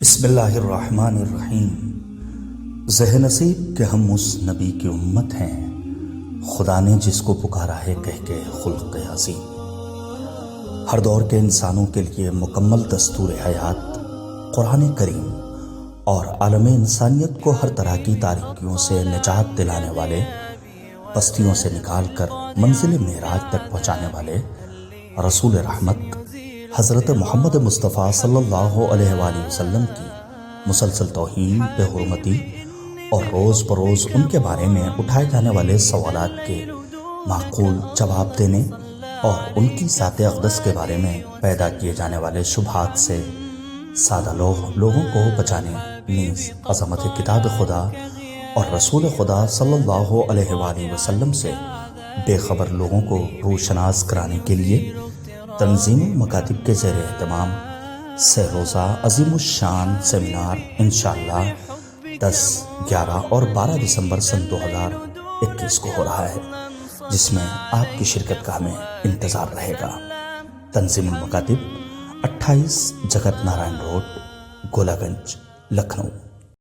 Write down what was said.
بسم اللہ الرحمن الرحیم۔ زہ نصیب کہ ہم اس نبی کی امت ہیں، خدا نے جس کو پکارا ہے کہہ کے خلق عظیم۔ ہر دور کے انسانوں کے لیے مکمل دستور حیات قرآن کریم اور عالم انسانیت کو ہر طرح کی تاریکیوں سے نجات دلانے والے، پستیوں سے نکال کر منزل معراج تک پہنچانے والے رسول رحمت حضرت محمد مصطفیٰ صلی اللہ علیہ وآلہ وسلم کی مسلسل توہین، بے حرمتی اور روز بروز ان کے بارے میں اٹھائے جانے والے سوالات کے معقول جواب دینے اور ان کی ذات اقدس کے بارے میں پیدا کیے جانے والے شبہات سے سادہ لوگوں کو بچانے نیز عظمت کتاب خدا اور رسول خدا صلی اللہ علیہ وآلہ وسلم سے بے خبر لوگوں کو روشناس کرانے کے لیے تنظیم المکاتب کے زیر اہتمام سہ روزہ عظیم الشان سیمینار انشاءاللہ 10، 11 اور 12 دسمبر سن 2021 کو ہو رہا ہے، جس میں آپ کی شرکت کا ہمیں انتظار رہے گا۔ تنظیم المکاتب 28 جگت نارائن روڈ، گولہ گنج، لکھنؤ۔